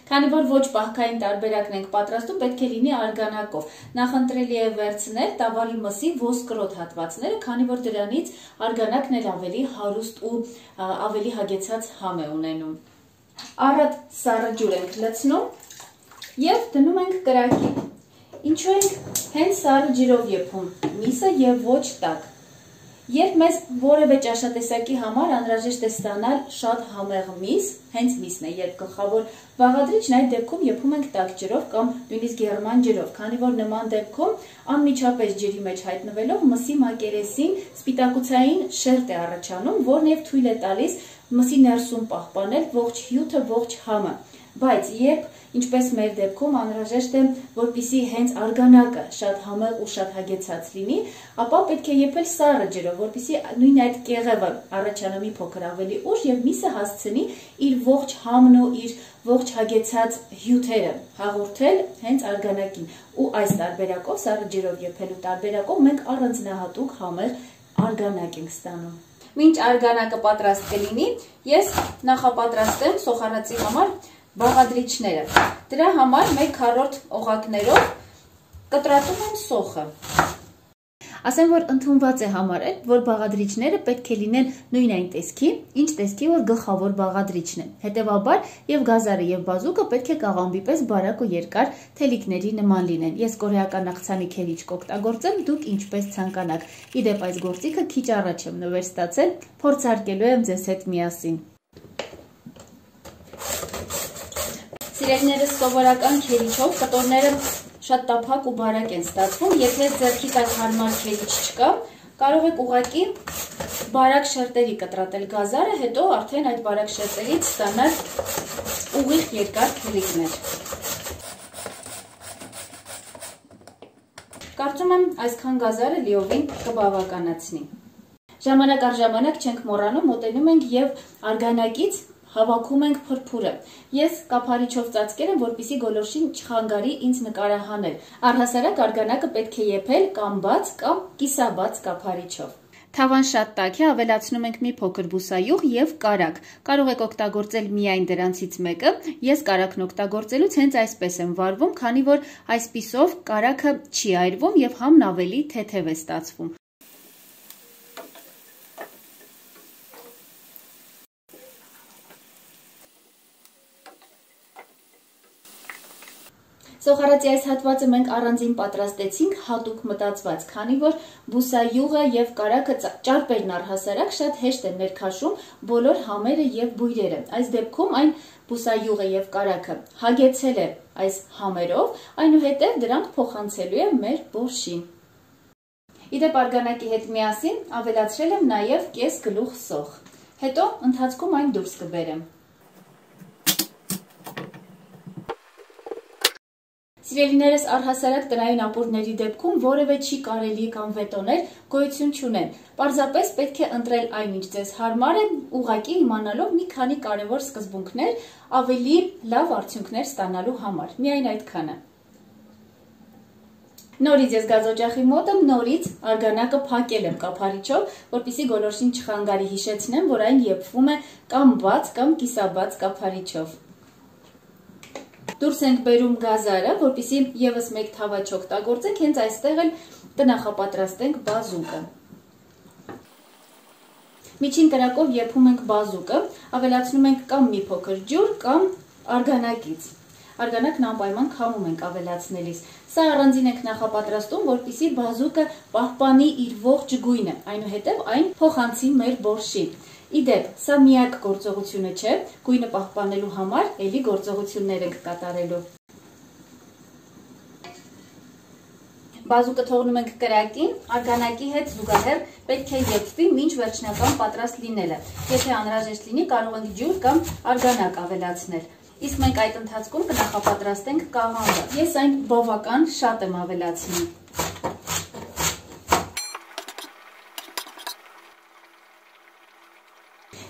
Քանի որ ոչ պահքային տարբերակն ենք պատրաստում, պետք է լինի արգանակով։ Նախընտրելի է վերցնել տավալի մսի ոսկրոտ հատվածները, քանի որ դրանից արգանակն էլ ավելի հարուստ ու ավելի հագեցած համ է ունենում։ Առատ սառը ջուր ենք լցնում եւ դնում ենք կրակի։ Ինչու ենք հենց սառը ջրով եփում միսը եւ ոչ տաք։ Երբ մեզ որևէ ճաշատեսակի համար անհրաժեշտ է ստանալ շատ համեղ միս, հենց միսն է երբ գլխավոր բաղադրիչն, այդ դեպքում եփում ենք տաք ջրով կամ նույնիսկ գերման ջրով, քանի որ նման դեպքում անմիջապես ջրի մեջ հայտնվելով մսի մակերեսին սպիտակուցային շերտ է առաջանում, որն եւ թույլ է տալիս մսի ներսում պահպանել ողջ հյութը, ողջ համը։ Բայց երբ, ինչպես մեր դեպքում, անհրաժեշտ է, որպեսզի հենց արգանակը շատ համեղ ու շատ հագեցած լինի, ապա պետք է եփել սառը ջրով, որպեսզի նույն այդ կեղևը առաջանա մի փոքր ավելի ուշ եւ միսը հասցնի իր ողջ համն ու իր ողջ հագեցած հյութերը հաղորդել հենց արգանակին։ Ու այս տարբերակով, սառը ջրով եփելու տարբերակով, մենք առանձնահատուկ համեղ արգանակ ենք ստանում։ Մինչ արգանակը պատրաստ կլինի, ես նախապատրաստեմ սոխարածի համար բաղադրիչները։ Դրա համար 1/4 օղակներով կտրատում եմ սոխը։ Ասեմ, որ ընդունված է համարել, որ բաղադրիչները պետք է լինեն նույն այն տեսքի, ինչ տեսքի, որ գլխավոր բաղադրիչն է։ Հետևաբար եւ գազարը եւ բազուկը պետք է կաղամբի պես բարակ ու երկար թելիկների նման լինեն։ Ես կորեական աղցանի քերիչ կօգտագործեմ, դուք ինչպես ցանկանաք։ Իդեպ այս գործիքը քիչ առաջ եմ նվեր ստացել, փորձարկելու եմ ձեզ հետ միասին։ Սիրելիներս, սովորական քերիչով կտորները շատ տափակ ու բարակ են ստացվում, եթե ձեռքի տակ հարմար քերիչ չկա, կարող եք ուղղակի բարակ շերտերի կտրատել գազարը, հետո արդեն այդ բարակ շերտերից ստանալ ուղիղ երկար քերիչներ։ Կարծում եմ այսքան գազարը լիովին կբավականացնի։ Ժամանակ առ ժամանակ չենք մոռանում, մոտենում ենք եւ արգանակից հավաքում ենք փրփուրը։ Ես կափարիչով ծածկել եմ, որպեսզի գոլորշին չխանգարի ինձ նկարահանել։ Առհասարակ արգանակը պետք է եփել կամ բաց կամ կիսաբաց կափարիչով։ Թավան շատ տաք է, ավելացնում ենք մի փոքր բուսայուղ եւ կարակ։ Կարող եք օգտագործել միայն դրանցից մեկը։ Ես կարակն օգտագործելուց հենց այսպես եմ վարվում, քանի որ այսպիսով կարակը չի այրվում եւ համն ավելի թեթև է ստացվում։ Սոխարածի այս հատվածը մենք առանձին պատրաստեցինք հատուկ մտածված, քանի որ բուսայուղը եւ կարակը ճարպերն առհասարակ շատ հեշտ են ներքաշում բոլոր համերը եւ բույրերը։ Այս դեպքում այն բուսայուղը եւ կարակը հագեցել է այս համերով, այնուհետեւ դրանք փոխանցելու է մեր բորշին։ Իդեպ արգանակի հետ միասին ավելացրել եմ նաեւ կես գլուխ սոխ։ Հետո ընթացքում այն դուրս կբերեմ։ Սիրելիներս, առհասարակ տնային ապուրների դեպքում որևէ չի կարելի կամ վետոներ գոյություն չունեն։ Պարզապես պետք է ընտրել այն, ինչ ձեզ հարմար է, ուղղակի իմանալով մի քանի կարևոր սկզբունքներ ավելի լավ արդյունքներ ստանալու համար։ Միայն այդքանը։ Նորից ես գազօջախի մոտ եմ, նորից արգանակը փակել եմ կափարիչով, որպեսզի գոլորշին չխանգարի, հիշեցնեմ, որ այն եփվում է կամ բաց կամ կիսաբաց կափարիչով։ Դուրս ենք բերում գազարը, որպեսզի եւս մեկ թավա չօգտագործենք, հենց այստեղ էլ կնախապատրաստենք բազուկը։ Միջին կրակով եփում ենք բազուկը, ավելացնում ենք կամ մի փոքր ջուր, կամ արգանակից։ Արգանակն անպայման քամում ենք ավելացնելիս։ Սա առանձին ենք նախապատրաստում, որպեսզի բազուկը պահպանի իր ողջ գույնը, այնուհետև այն փոխանցի մեր բորշին։ Իդեպ, սա միակ գործողությունը չէ, գույնը պահպանելու համար էլի գործողություններ ենք կատարելու։ Բազուկը թողնում ենք կրակին, արգանակի հետ զուգահեռ պետք է եփվի մինչ վերջնական պատրաստ լինելը։ Եթե անհրաժեշտ լինի, կարող ենք ջուր կամ արգանակ ավելացնել։ Իսկ մենք այդ ընթացքում կնախապատրաստենք կաղամբը։ Ես այն բավական շատ եմ ավելացնում։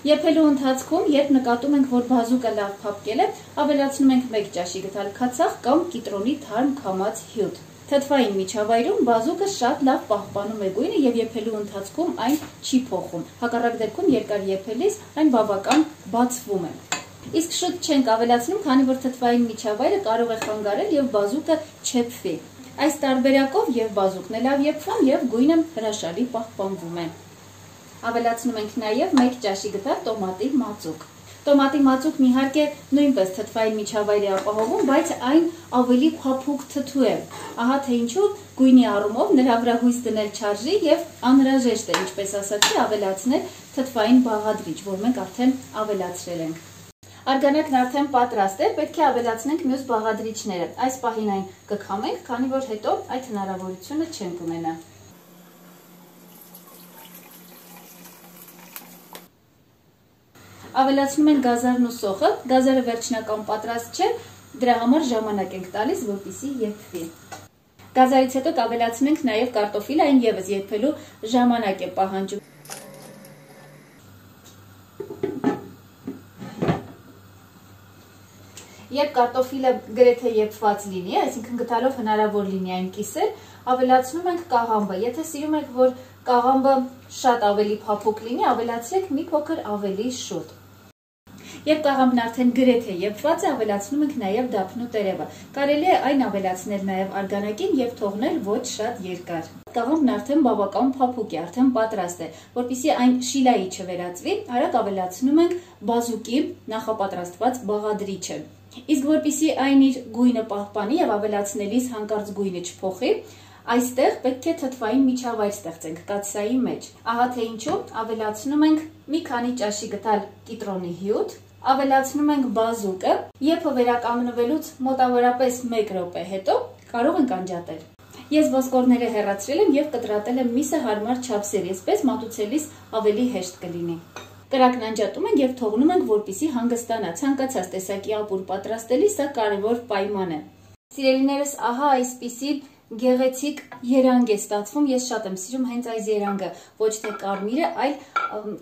Եփելու ընթացքում, երբ նկատում ենք, որ բազուկը լավ փափկել է, ավելացնում ենք 1 ճաշի գդալ քացախ կամ կիտրոնի թարմ քամած հյութ։ Թթվային միջավայրում բազուկը շատ լավ պահպանում է գույնը եւ եփելու ընթացքում այն չի փոխում։ Հակառակ դեպքում երկար եփելիս այն բավական բացվում է։ Իսկ շուտ չենք ավելացնում, քանի որ թթվային միջավայրը կարող է խանգարել եւ բազուկը չեփվի։ Այս տարբերակով եւ բազուկն է լավ եփվում եւ գույնը հրաշալի պահպանվում է։ Ավելացնում ենք նաեւ 1 ճաշի գթալ տոմատի մածուկ։ Տոմատի մածուկն իհարկե նույնպես թթվային միջավայր է ապահովում, բայց այն ավելի փափուկ թթու է։ Ահա թե ինչու գույնի առումով նրա վրա հույս դնել չարժի եւ անհրաժեշտ է, ինչպես ասացի, ավելացնել թթվային բաղադրիչ, որ մենք արդեն ավելացրել ենք։ Արգանակն արդեն պատրաստ է, պետք է ավելացնենք մյուս բաղադրիչները։ Այս պահին այն կքամենք, քանի որ հետո այդ հնարավորությունը չենք ունենա։ Ավելացնում ենք գազարն ու սոխը, գազարը վերջնական պատրաստ չէ, դրա համար ժամանակ ենք տալիս, որպեսզի եփվի։ Գազարից հետո կավելացնենք նաև կարտոֆիլը, այն ևս եփելու ժամանակ է պահանջում։ Երբ կարտոֆիլը գրեթե եփված լինի, այսինքն գտալով հնարավոր լինի այն կիսել, ավելացնում ենք կաղամբը։ Եթե սիրում եք, որ կաղամբը շատ ավելի փափուկ լինի, ավելացրեք մի փոքր ավելի շուտ։ Երբ կաղամբն արդեն գրեթե եփված է, ավելացնում ենք նաև դափնու տերևը։ Կարելի է այն ավելացնել նաև արգանակին եւ թողնել ոչ շատ երկար։ Կաղամբն արդեն բավական փափուկ է, արդեն պատրաստ է, որպեսզի այն շիլայի չվերածվի, արագ ավելացնում ենք բազուկի նախապատրաստված բաղադրիչը։ Իսկ որպեսզի այն իր գույնը պահպանի եւ ավելացնելիս հանկարծ գույնը չփոխի, այստեղ պետք է թթվային միջավայր ստեղծենք կաթսայի մեջ։ Ահա թե ինչու ավելացնում ենք մի քանի ճաշի գտալ կիտրոնի հյութ, ավելացնում ենք բազուկը, եփը վերականգնվելուց մոտավորապես 1 րոպե հետո կարող ենք անջատել։ Ես ոսկորները հեռացրել եմ եւ կտրատել եմ միսը հարմար չափսերի, այսպես մատուցելիս ավելի հեշտ կլինի։ Կրակն անջատում ենք եւ թողնում ենք, որպեսզի հանգստանա։ Ցանկացած տեսակի ապուր պատրաստելիս սա կարևոր պայման է։ Սիրելիներս, ահա այսպիսի գեղեցիկ երանգ է ստացվում, ես շատ եմ սիրում հենց այս երանգը, ոչ թե կարմիրը, այլ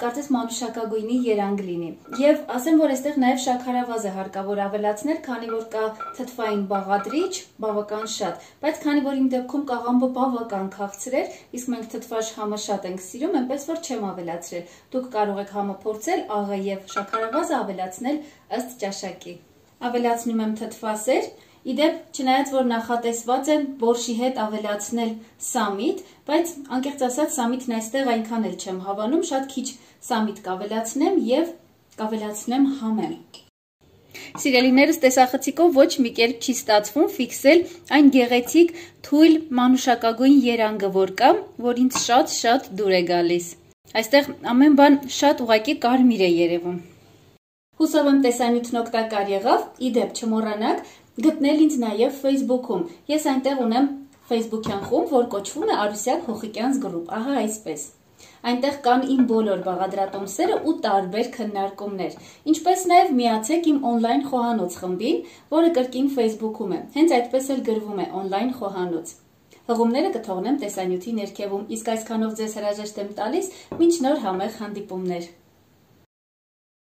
կարծես մանուշակագույնի երանգ լինի։ Եվ ասեմ, որ այստեղ նաև շաքարավազ է հարկավոր ավելացնել, քանի որ կա թթվային բաղադրիչ, բավական շատ, բայց քանի որ իմ դեպքում կաղամբը բավական քաղցր էր, իսկ մենք թթվաշ համը շատ ենք սիրում, այնպես որ չեմ ավելացրել։ Դուք կարող եք համը փորձել, աղը եւ շաքարավազը ավելացնել ըստ ճաշակի։ Ավելացնում եմ թթվասեր։ Իդեպ, չնայած որ նախատեսված է բորշի հետ ավելացնել սամիտ, բայց անկեղծ ասած սամիտն այստեղ այնքան էլ չեմ հավանում, շատ քիչ սամիտ կավելացնեմ եւ կավելացնեմ համեմ։ Սիրելիներս, տեսախցիկով ոչ մի կերպ չի ստացվում ֆիքսել այն գեղեցիկ թույլ մանուշակագույն երանգը, որ կա, որ ինձ շատ դուր է գալիս։ Այստեղ ամեն բան շատ ուղղակի կարմիր է երևում։ Հուսով եմ տեսանյութն օգտակար եղավ, իդեպ չմոռանաք գտնել ինձ նաև Facebook-ում։ Ես այնտեղ ունեմ Facebook-յան խումբ, որ կոչվում է Արուսյակ Հոխիկյանց գրուպ, ահա այսպես։ Այնտեղ կան իմ բոլոր բաղադրատոմսերը ու տարբեր քննարկումներ։ Ինչպես նաև միացեք իմ օնլայն խոհանոց խմբին, որը կրկին Facebook-ում է։ Հենց այդպես էլ գրվում է օնլայն խոհանոց։ Հղումները կթողնեմ տեսանյութի ներքևում, իսկ այսքանով ձեզ հրաժեշտ եմ տալիս, մինչ նոր համեղ հանդիպումներ։